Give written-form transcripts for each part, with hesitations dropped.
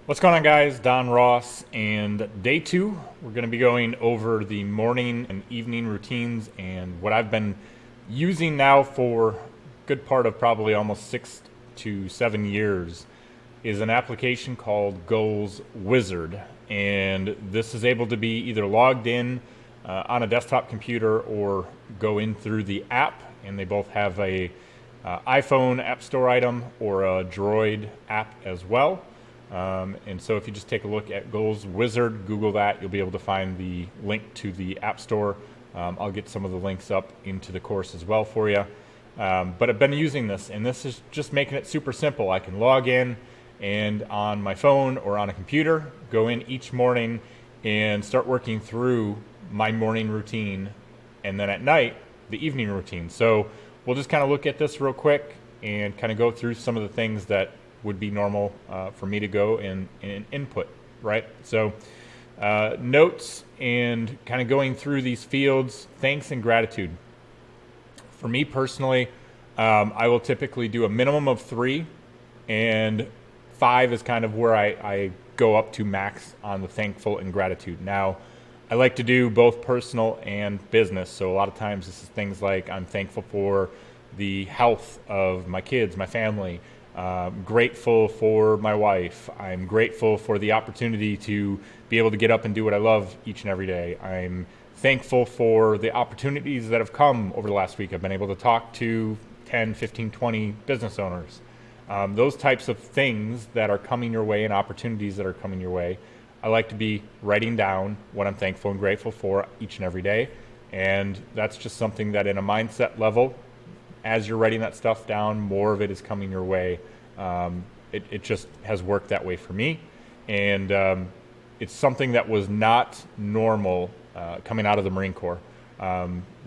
What's going on, guys? Don Ross, and day two, we're going to be going over the morning and evening routines and what I've been using now for a good part of probably almost 6 to 7 years is an application called Goals Wizard. And this is able to be either logged in on a desktop computer or go in through the app, and they both have a iPhone App Store item or a Droid app as well. And so if you just take a look at Goals Wizard, Google that, you'll be able to find the link to the App Store. I'll get some of the links up into the course as well for you. But I've been using this, and this is just making it super simple. I can log in and on my phone or on a computer, go in each morning and start working through my morning routine, and then at night, the evening routine. So we'll just kind of look at this real quick and kind of go through some of the things that would be normal for me to go and input, right? So notes and kind of going through these fields, thanks and gratitude. For me personally, I will typically do a minimum of 3, and 5 is kind of where I go up to max on the thankful and gratitude. Now, I like to do both personal and business. So a lot of times this is things like I'm thankful for the health of my kids, my family. Grateful for my wife. I'm grateful for the opportunity to be able to get up and do what I love each and every day. I'm thankful for the opportunities that have come over the last week. I've been able to talk to 10, 15, 20 business owners. Those types of things that are coming your way and opportunities that are coming your way. I like to be writing down what I'm thankful and grateful for each and every day. And that's just something that in a mindset level, as you're writing that stuff down, more of it is coming your way. It just has worked that way for me. And it's something that was not normal coming out of the Marine Corps.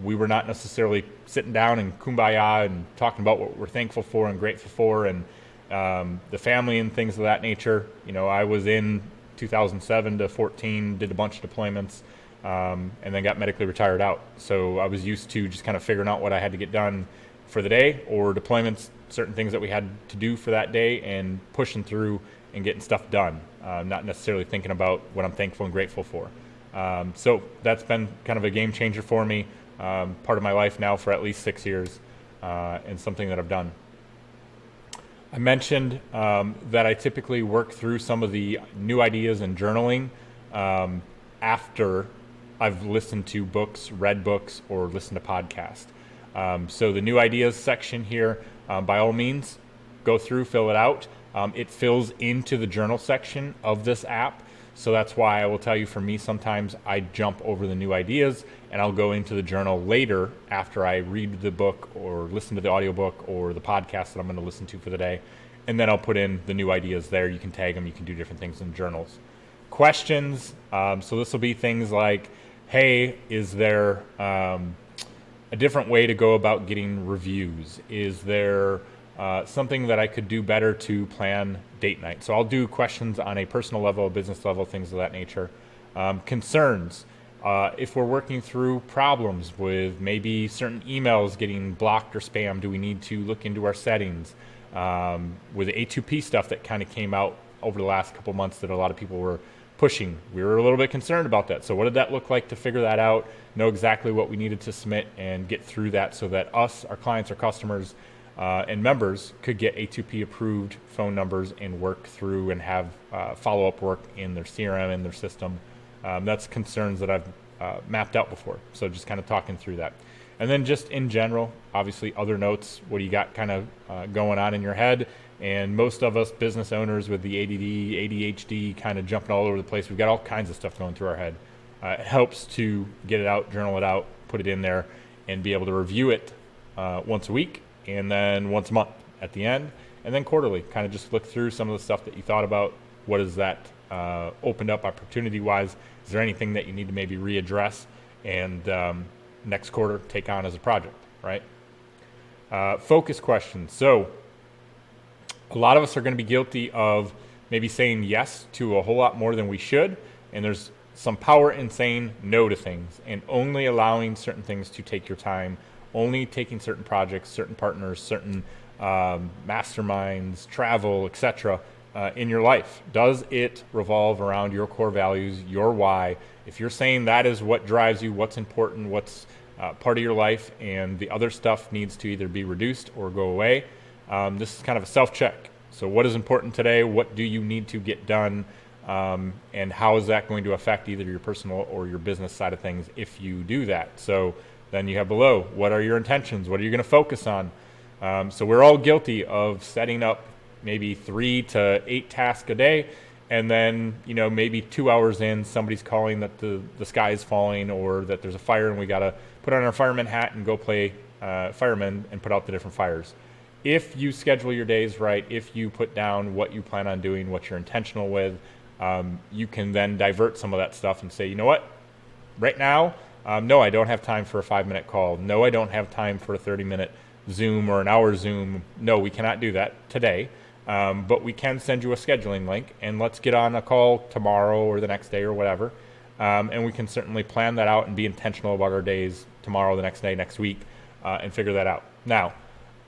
We were not necessarily sitting down and kumbaya and talking about what we're thankful for and grateful for and the family and things of that nature. You know, I was in 2007 to 14, did a bunch of deployments, and then got medically retired out. So I was used to just kind of figuring out what I had to get done for the day, or deployments, certain things that we had to do for that day, and pushing through and getting stuff done, not necessarily thinking about what I'm thankful and grateful for. So that's been kind of a game changer for me, part of my life now for at least 6 years, and something that I've done. I mentioned that I typically work through some of the new ideas and journaling after I've listened to books, read books, or listened to podcasts. So the new ideas section here, by all means, go through, fill it out. It fills into the journal section of this app. So that's why I will tell you, for me, sometimes I jump over the new ideas and I'll go into the journal later after I read the book or listen to the audiobook or the podcast that I'm going to listen to for the day. And then I'll put in the new ideas there. You can tag them. You can do different things in journals. Questions. So this will be things like, hey, is there a different way to go about getting reviews? Is there something that I could do better to plan date night? So I'll do questions on a personal level, business level, things of that nature. Concerns. If we're working through problems with maybe certain emails getting blocked or spam, do we need to look into our settings? With the A2P stuff that kind of came out over the last couple months that a lot of people were pushing, we were a little bit concerned about that. So what did that look like to figure that out, know exactly what we needed to submit, and get through that so that us, our clients, our customers, and members could get A2P approved phone numbers and work through and have follow-up work in their CRM and their system. That's concerns that I've mapped out before. So just kind of talking through that. And then just in general, obviously other notes, what do you got kind of going on in your head? And most of us business owners with the ADD, ADHD kind of jumping all over the place, we've got all kinds of stuff going through our head. It helps to get it out, journal it out, put it in there, and be able to review it once a week, and then once a month at the end, and then quarterly. Kind of just look through some of the stuff that you thought about. What is that opened up opportunity-wise? Is there anything that you need to maybe readdress and next quarter take on as a project, right? Focus questions. So a lot of us are going to be guilty of maybe saying yes to a whole lot more than we should, and there's some power in saying no to things and only allowing certain things to take your time, only taking certain projects, certain partners, certain masterminds, travel, etc., in your life? Does it revolve around your core values, your why? If you're saying that is what drives you, what's important, what's part of your life, and the other stuff needs to either be reduced or go away, this is kind of a self-check. So what is important today? What do you need to get done? And how is that going to affect either your personal or your business side of things if you do that? So then you have below, what are your intentions? What are you going to focus on? So we're all guilty of setting up maybe 3 to 8 tasks a day, and then maybe 2 hours in, somebody's calling that the sky is falling or that there's a fire and we got to put on our fireman hat and go play fireman and put out the different fires. If you schedule your days right, if you put down what you plan on doing, what you're intentional with, you can then divert some of that stuff and say, you know what, right now, no, I don't have time for a 5-minute call. No, I don't have time for a 30-minute Zoom or an hour Zoom. No, we cannot do that today. But we can send you a scheduling link, and let's get on a call tomorrow or the next day or whatever. And we can certainly plan that out and be intentional about our days tomorrow, the next day, next week, and figure that out. Now,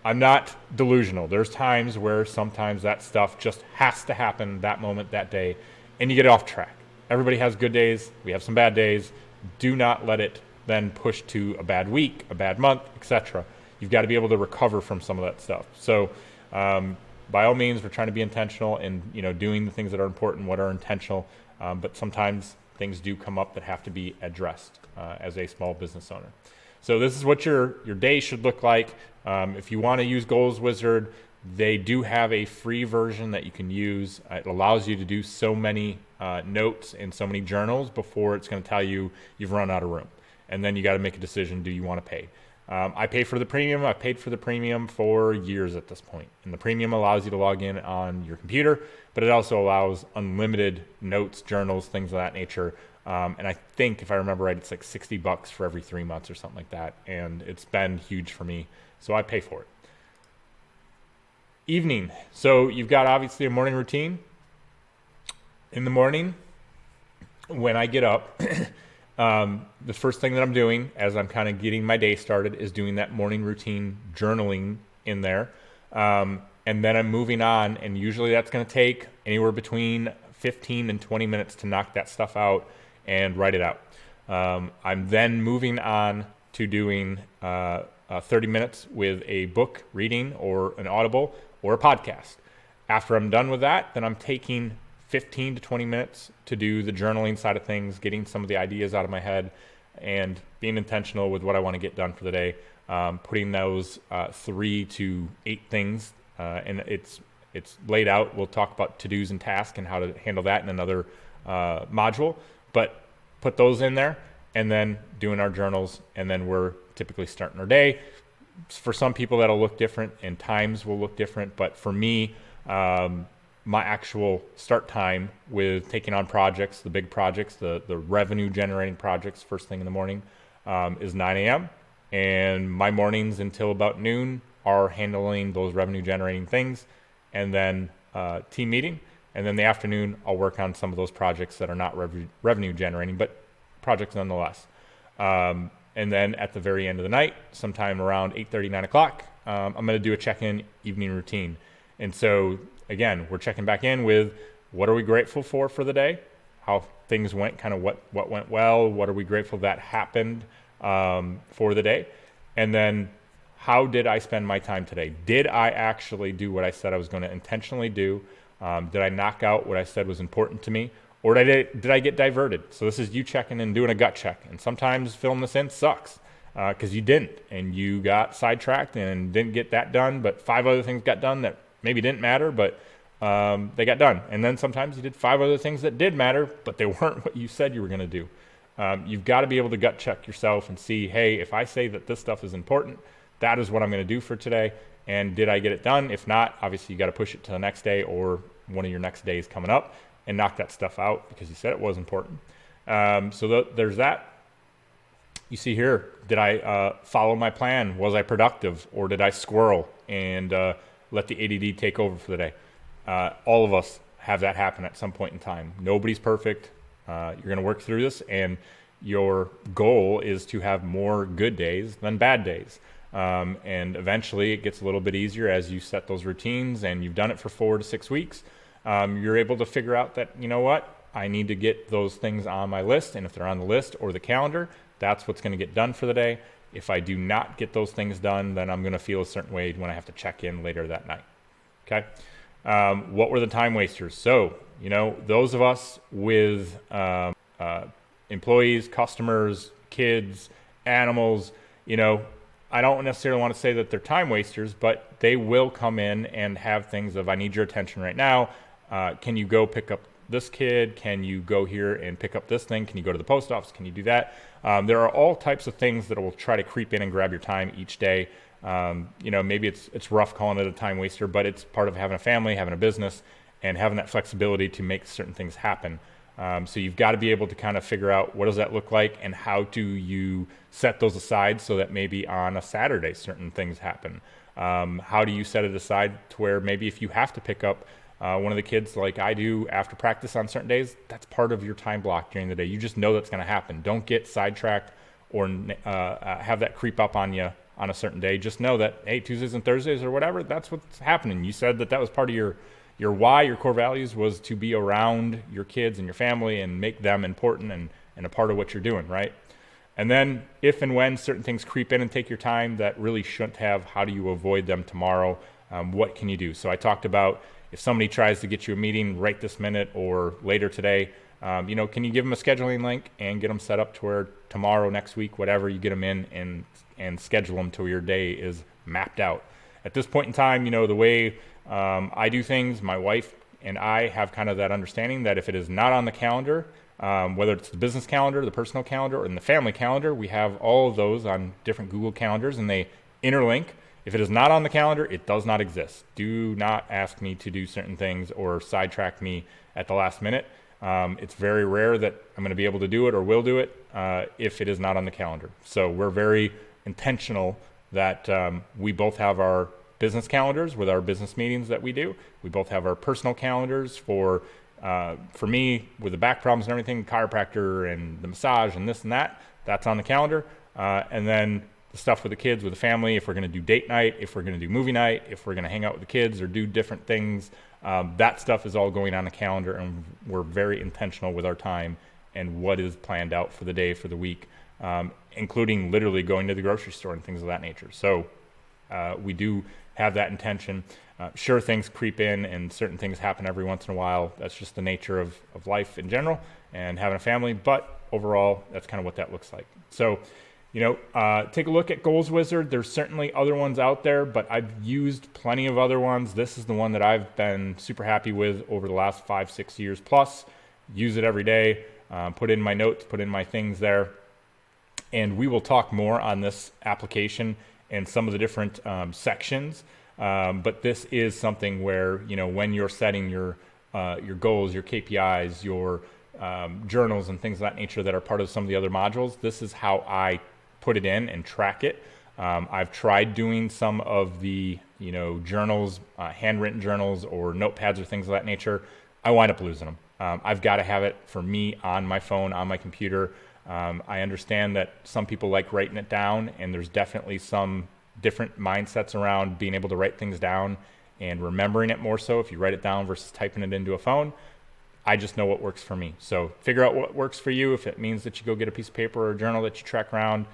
I'm not delusional. There's times where sometimes that stuff just has to happen that moment, that day, and you get off track. Everybody has good days. We have some bad days. Do not let it then push to a bad week, a bad month, etc. You've got to be able to recover from some of that stuff. So by all means, we're trying to be intentional in doing the things that are important, what are intentional, but sometimes things do come up that have to be addressed as a small business owner. So this is what your day should look like. If you want to use Goals Wizard, they do have a free version that you can use. It allows you to do so many notes and so many journals before it's going to tell you you've run out of room. And then you got to make a decision, do you want to pay? I pay for the premium. I've paid for the premium for years at this point. And the premium allows you to log in on your computer, but it also allows unlimited notes, journals, things of that nature. And I think, if I remember right, it's like $60 for every 3 months or something like that. And it's been huge for me, so I pay for it. Evening. So you've got obviously a morning routine. In the morning, when I get up, the first thing that I'm doing as I'm kind of getting my day started is doing that morning routine journaling in there. And then I'm moving on, and usually that's going to take anywhere between 15 and 20 minutes to knock that stuff out and write it out. I'm then moving on to doing 30 minutes with a book reading or an Audible or a podcast. After I'm done with that, then I'm taking 15 to 20 minutes to do the journaling side of things, getting some of the ideas out of my head and being intentional with what I want to get done for the day, putting those 3 to 8 things, and it's laid out. We'll talk about to-dos and tasks and how to handle that in another module, but put those in there and then doing our journals, and then we're typically starting our day. For some people that'll look different and times will look different, but for me, my actual start time with taking on projects, the big projects, the revenue generating projects first thing in the morning is 9 a.m. And my mornings until about noon are handling those revenue generating things, and then team meeting. And then the afternoon, I'll work on some of those projects that are not revenue generating, but projects nonetheless. And then at the very end of the night, sometime around 8:30, 9 o'clock, I'm going to do a check-in evening routine. And so again, we're checking back in with what are we grateful for the day, how things went, kind of what went well, what are we grateful that happened for the day, and then how did I spend my time today? Did I actually do what I said I was going to intentionally do? Did I knock out what I said was important to me? Or did I get diverted? So this is you checking and doing a gut check. And sometimes filling this in sucks because you didn't, and you got sidetracked and didn't get that done, but 5 other things got done that maybe didn't matter, but they got done. And then sometimes you did 5 other things that did matter, but they weren't what you said you were going to do. You've got to be able to gut check yourself and see, hey, if I say that this stuff is important, that is what I'm going to do for today. And did I get it done? If not, obviously you got to push it to the next day or one of your next days coming up and knock that stuff out because you said it was important. So there's that. You see here, did I follow my plan? Was I productive, or did I squirrel and let the ADD take over for the day? All of us have that happen at some point in time. Nobody's perfect. You're going to work through this, and your goal is to have more good days than bad days. And eventually it gets a little bit easier as you set those routines and you've done it for 4 to 6 weeks. you're able to figure out that, you know what, I need to get those things on my list. And if they're on the list or the calendar, that's what's going to get done for the day. If I do not get those things done, then I'm going to feel a certain way when I have to check in later that night. Okay. What were the time wasters? So, those of us with employees, customers, kids, animals, I don't necessarily want to say that they're time wasters, but they will come in and have things of, I need your attention right now. Can you go pick up this kid? Can you go here and pick up this thing? Can you go to the post office? Can you do that? There are all types of things that will try to creep in and grab your time each day. Maybe it's rough calling it a time waster, but it's part of having a family, having a business, and having that flexibility to make certain things happen. So you've got to be able to kind of figure out what does that look like and how do you set those aside so that maybe on a Saturday certain things happen. How do you set it aside to where maybe if you have to pick up one of the kids like I do after practice on certain days, that's part of your time block during the day. You just know that's going to happen. Don't get sidetracked or have that creep up on you on a certain day. Just know that, hey, Tuesdays and Thursdays or whatever, that's what's happening. You said that was part of your why, your core values was to be around your kids and your family and make them important and a part of what you're doing, right? And then if and when certain things creep in and take your time that really shouldn't have, how do you avoid them tomorrow? What can you do? So I talked about if somebody tries to get you a meeting right this minute or later today, can you give them a scheduling link and get them set up to where tomorrow, next week, whatever, you get them in and schedule them to where your day is mapped out. At this point in time, the way I do things, my wife and I have kind of that understanding that if it is not on the calendar, whether it's the business calendar, the personal calendar, or in the family calendar, we have all of those on different Google calendars and they interlink. If it is not on the calendar, it does not exist. Do not ask me to do certain things or sidetrack me at the last minute. It's very rare that I'm going to be able to do it or will do it if it is not on the calendar. So we're very intentional that we both have our business calendars with our business meetings that we do. We both have our personal calendars for me with the back problems and everything, chiropractor and the massage and this and that. That's on the calendar. And then the stuff with the kids, with the family, if we're going to do date night, if we're going to do movie night, if we're going to hang out with the kids or do different things, that stuff is all going on the calendar, and we're very intentional with our time and what is planned out for the day, for the week, including literally going to the grocery store and things of that nature. So we do have that intention. Sure, things creep in and certain things happen every once in a while. That's just the nature of life in general and having a family, but overall, that's kind of what that looks like. So take a look at Goals Wizard. There's certainly other ones out there, but I've used plenty of other ones. This is the one that I've been super happy with over the last 5-6 years plus. Use it every day, put in my notes, put in my things there. And we will talk more on this application and some of the different sections. But this is something where, when you're setting your goals, your KPIs, your journals and things of that nature that are part of some of the other modules, this is how I put it in and track it. I've tried doing some of the, journals, handwritten journals or notepads or things of that nature. I wind up losing them. I've got to have it for me on my phone, on my computer. I understand that some people like writing it down, and there's definitely some different mindsets around being able to write things down and remembering it more so if you write it down versus typing it into a phone. I just know what works for me. So figure out what works for you. If it means that you go get a piece of paper or a journal that you track around,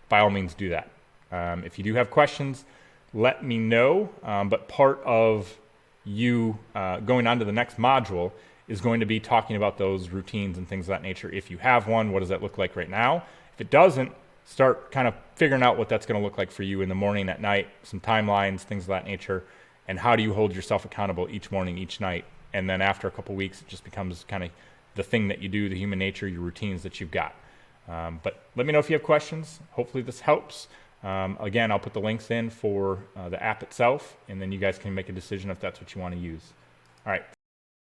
by all means do that. If you do have questions, let me know. But part of you going on to the next module is going to be talking about those routines and things of that nature. If you have one, what does that look like right now? If it doesn't, start kind of figuring out what that's going to look like for you in the morning, at night, some timelines, things of that nature, and how do you hold yourself accountable each morning, each night. And then after a couple weeks, it just becomes kind of the thing that you do, the human nature, your routines that you've got. But let me know if you have questions. Hopefully this helps. Again, I'll put the links in for the app itself, and then you guys can make a decision if that's what you want to use. All right.